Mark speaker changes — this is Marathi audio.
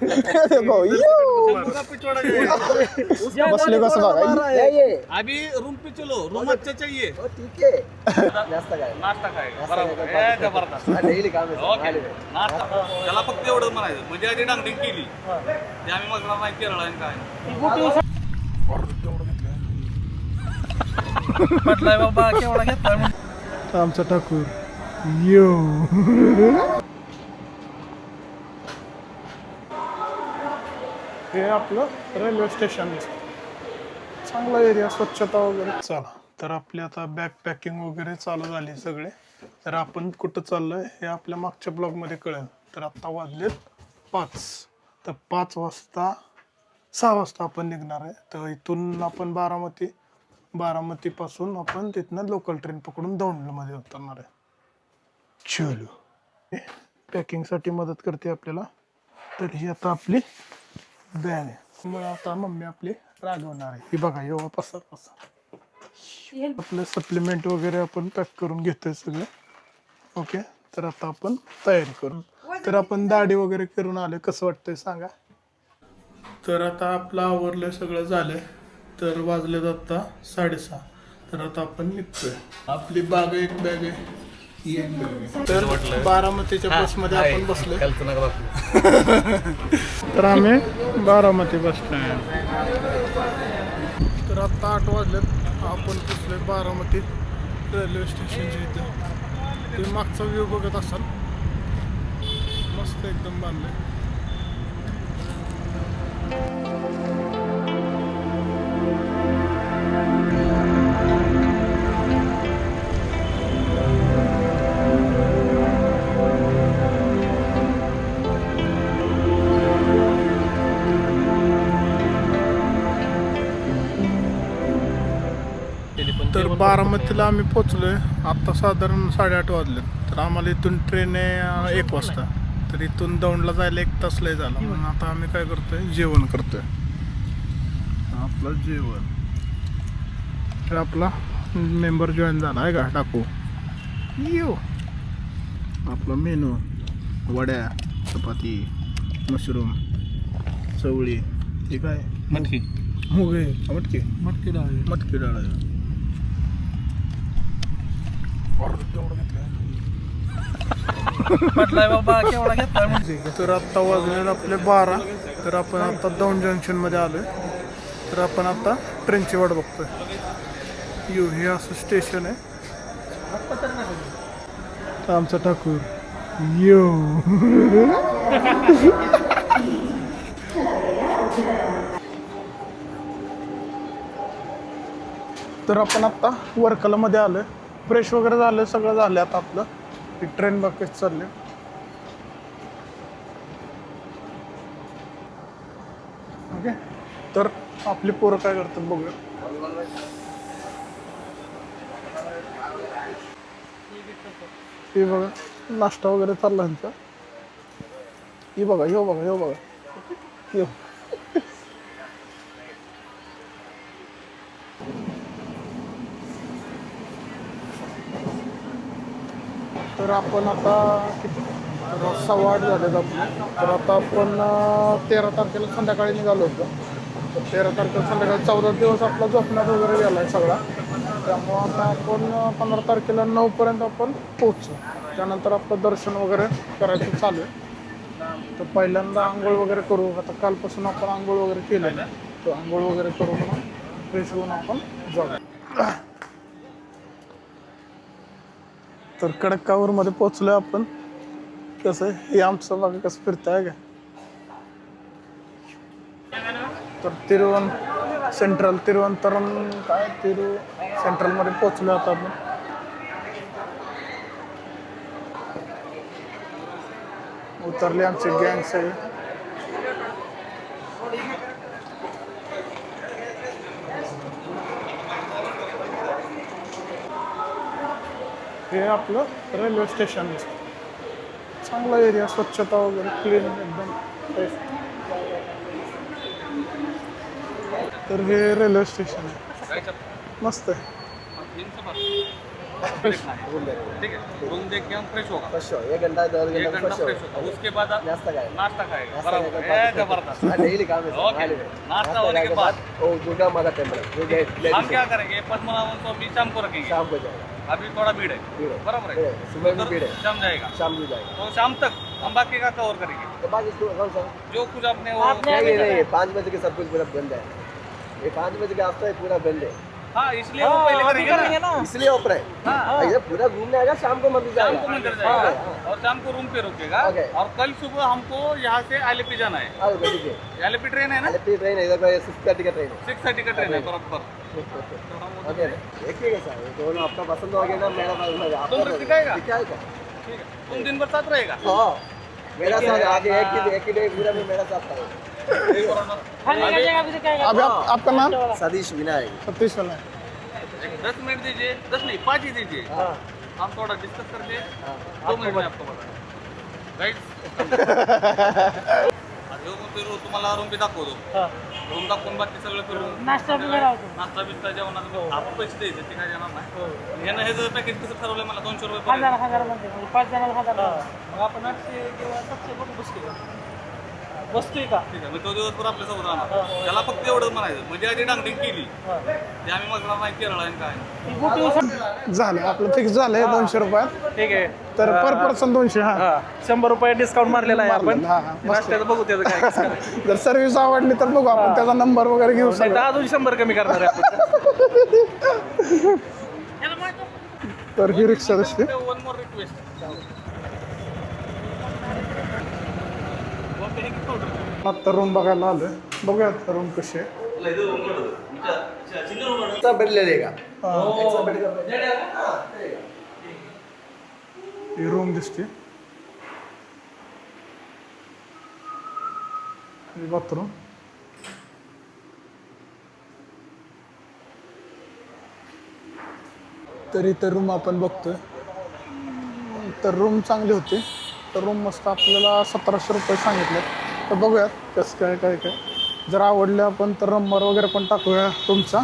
Speaker 1: देखो बसले कसं बघा
Speaker 2: अभी रूम पे चलो रूम अच्छा चाहिए
Speaker 3: ठीक आहे नाश्ता काय
Speaker 2: नाश्ता काय बरोबर हे जबरदस्त
Speaker 3: डेली काम
Speaker 2: ओके नाश्ता त्याला फक्त एवढं म्हणायचं म्हणजे आधी डांगडिंग केली ते आम्ही मग नाही केरळ आणि काय पटलाय बाबा केवढा घेतलाय
Speaker 1: आमचा ठाकूर यो हे आपलं रेल्वे स्टेशन चांगला एरिया स्वच्छता वगैरे चला तर आपली आता बॅग पॅकिंग वगैरे चालू झाली सगळे तर आपण कुठं चाललोय हे आपल्या मागच्या ब्लॉगमध्ये कळेल तर आता वाजलेत 5 तर 5 वाजता 6 वाजता आपण निघणार आहे तर इथून आपण बारामतीपासून आपण तिथनं लोकल ट्रेन पकडून दौंडमध्ये उतरणार आहे. चलो पॅकिंगसाठी मदत करते आपल्याला तर ही आता आपली बॅग आहे मग आता मम्मी आपली रागवणार आहे ही बघा एवढा पसा आपलं सप्लिमेंट वगैरे आपण पॅक करून घेतोय सगळं ओके तर आता आपण तयारी करू तर आपण दाढी वगैरे करून आले कसं वाटतंय सांगा. तर आता आपलं आवरलं सगळं झालंय तर वाजले आता 6:30 तर आता आपण निघतोय आपली बॅग एक बॅग आहे तर बारामतीच्या बसमध्ये आपण बसलोय तर आम्ही बारामती बसलोय तर आता 8 वाजलेत आपण पोचलोय बारामती रेल्वे स्टेशनच्या इथे ते मागचा व्ह्यू बघत असाल मस्त एकदम बांधलंय. तर बारामतीला आम्ही पोचलोय आत्ता साधारण 8:30 वाजले तर आम्हाला इथून ट्रेन आहे 1 वाजता तर इथून दौंडला जायला 1 तास लय झाला म्हणून आता आम्ही काय करतोय जेवण करतोय आपलं जेवण तर आपला मेंबर जॉईन झाला आहे का टाकू यो आपला मेनू वड्या चपाती मशरूम चवळी ठीक आहे
Speaker 2: मटकी
Speaker 1: मुगे
Speaker 2: मटकी डाळ पटलाय बाबा केवढा घेतलाय म्हणजे
Speaker 1: तर आत्ता वाजले आपले 12 तर आपण आता दौंड जंक्शन मध्ये आलोय तर आपण आता ट्रेनची वाट बघतोय यो हे असं स्टेशन आहे आमचा ठाकूर यो तर आपण आता वर्कला मध्ये आलोय फ्रेश वगैरे झालं सगळं झालं आता आपलं ट्रेन बाकीच चालले ओके तर आपली पोरं काय करतात बघूया. हे बघा नाश्ता वगैरे चालला ह्यांचा हे बघा यो तर आपण आता किती 8:15 झालेत आपले तर आता आपण 13 तारखेला संध्याकाळी निघालो होतो तर 13 तारखेला संध्याकाळी 14 दिवस आपला झोपण्यात वगैरे गेला आहे सगळा त्यामुळं आता आपण 15 तारखेला 9 पर्यंत आपण पोहोचू त्यानंतर आपलं दर्शन वगैरे करायचं चालू आहे तर पहिल्यांदा आंघोळ वगैरे करू आता कालपासून आपण आंघोळ वगैरे केलं तर आंघोळ वगैरे करू म्हणून फ्रेश होऊन आपण जाऊ. तर कडकावरमध्ये पोचलोय आपण कसं हे आमचं बघा कसं फिरत आहे का तर तिरुवनंतपुरम काय सेंट्रलमध्ये पोचलो आता आपण उतरले आमचे गँग्स आहे हे आपलं रेल्वे स्टेशन चांगला एरिया स्वच्छता वगैरे क्लीन एकदम तर हे रेल्वे स्टेशन आहे मस्त आहे
Speaker 2: ठीक है, रूम देख के हम फ्रेश होगा,
Speaker 3: फ्रेश हो 1 घंटा 2
Speaker 2: 1
Speaker 3: घंटा
Speaker 2: घंटा
Speaker 3: फ्रेश
Speaker 2: फ्रेश होगा, उसके बाद आप
Speaker 3: नाश्ता खाएगा
Speaker 2: नाश्ता खाएगा,
Speaker 3: नाश्ता
Speaker 2: बराबर
Speaker 3: खाने के
Speaker 2: है,
Speaker 3: बाद-
Speaker 2: जबरदस्त।
Speaker 3: हाँ, डेली काम है
Speaker 2: ओके,
Speaker 3: मालूम है।
Speaker 2: नाश्ता होने के बाद
Speaker 3: वो दुर्गा माता टेम्पल है, वो
Speaker 2: हम क्या करेंगे, पद्मनाभन स्वामी शाम को रखेंगे,
Speaker 3: शाम को जाएगा
Speaker 2: अभी थोड़ा भीड़ है,
Speaker 3: भीड़ है,
Speaker 2: बराबर
Speaker 3: भीड़
Speaker 2: है,
Speaker 3: है, सुबह भी
Speaker 2: उधर
Speaker 3: भीड़ है,
Speaker 2: शाम जाएगा,
Speaker 3: शाम को जाएगा
Speaker 2: तो शाम तक हम बाकी का कवर करेंगे,
Speaker 3: तो बाकी कौन सा
Speaker 2: जो कुछ आपने वो
Speaker 3: नहीं 5 बजे के सब कुछ पूरा बंद है, ये 5 बजे के आफ्टर पूरा बंद है,
Speaker 2: हाँ, इसलिए वो पहले करेंगे ना,
Speaker 3: इसलिए ओपन है।
Speaker 2: हाँ,
Speaker 3: ये पूरा घूमने आएगा, शाम को मंदिर
Speaker 2: शाम
Speaker 3: जाएगा,
Speaker 2: को मंदिर जाएगा और शाम को रूम पे रुकेगा,
Speaker 3: ओके।
Speaker 2: और कल सुबह हमको यहाँ से आलेपी जाना है,
Speaker 3: हाँ ठीक है
Speaker 2: आलेपी ट्रेन है ना,
Speaker 3: एलपी ट्रेन है, इधर का 6:30 का ट्रेन है
Speaker 2: 6:30 का ट्रेन है बराबर।
Speaker 3: ओके देखिए कैसा है, दोनों आपका पसंद हो गया ना, मेरा पसंद हो गया,
Speaker 2: तुम
Speaker 3: आपका
Speaker 2: दिखाएगा?
Speaker 3: दिखाएगा
Speaker 2: ठीक है, तुम दिन भर साथ रहेगा,
Speaker 3: हाँ मेरा साथ आगे एक ही डे पूरा में मेरा साथ था
Speaker 1: अभी आपका नाम
Speaker 3: सतीश विनायक
Speaker 1: सतीश वाला है।
Speaker 2: 10 मिनट दीजिए, 10 नहीं 5 ही दीजिए,
Speaker 3: हाँ
Speaker 2: हम थोड़ा डिस्कस करके
Speaker 3: हाँ
Speaker 2: 2 मिनट में आपको बता राईट। फिरू तुम्हाला रूम बी दाखवतो, रूम दाखवून बाकी सगळं फिरून नाश्ता बिस्ता जेवणाचं आपण पैसे द्यायचे ते काय देणार नाही, यानं हे जर पॅकेज कसं ठरवलंय मला 200 रुपये पडेल.
Speaker 4: 5 जणांना 1000 मग आपण 800 किंवा 700 बघू बसतो बसतोय का
Speaker 2: ठीक आहे, मग तो दिवसभर आपल्यासोबत राहणार, त्याला फक्त एवढंच म्हणायचं, म्हणजे आधी डांगडिंग केली ते आम्ही मग नाही केरळ आणि काय
Speaker 1: झालं आपलं फिक्स झालंय 200 रुपयात,
Speaker 4: ठीक आहे
Speaker 1: तर पर पर्सन 200. हा
Speaker 4: 100 रुपये डिस्काउंट मारलेला आहे आपण
Speaker 1: हा, हा, मस्त.
Speaker 4: नाश्त्याचं बघू त्याचं काय कसं करायचं.
Speaker 1: जर सर्व्हिस आवडली तर बघू आपण त्याचा नंबर वगैरे घेऊ
Speaker 4: नाही तर
Speaker 1: सगळं.
Speaker 4: अजून 100 कमी करणार आहे आपण.
Speaker 1: तर ही रिक्षा दिसते.
Speaker 2: वन मोर रिक्वेस्ट,
Speaker 1: आता रूम बघायला आलोय, बघूया रूम कशी आहे.
Speaker 3: एक्स्ट्रा बेड ले लेगा
Speaker 1: हा,
Speaker 3: एक्स्ट्रा बेड का बेड
Speaker 1: ही रूम दिसते, बाथरूम. तरी तर रूम आपण बघतोय, तर रूम चांगली होती, तर रूम मस्त आपल्याला 1700 रुपये सांगितले. तर बघूयात कसं काय काय काय, जर आवडलं आपण तर नंबर वगैरे पण टाकूया तुमचा.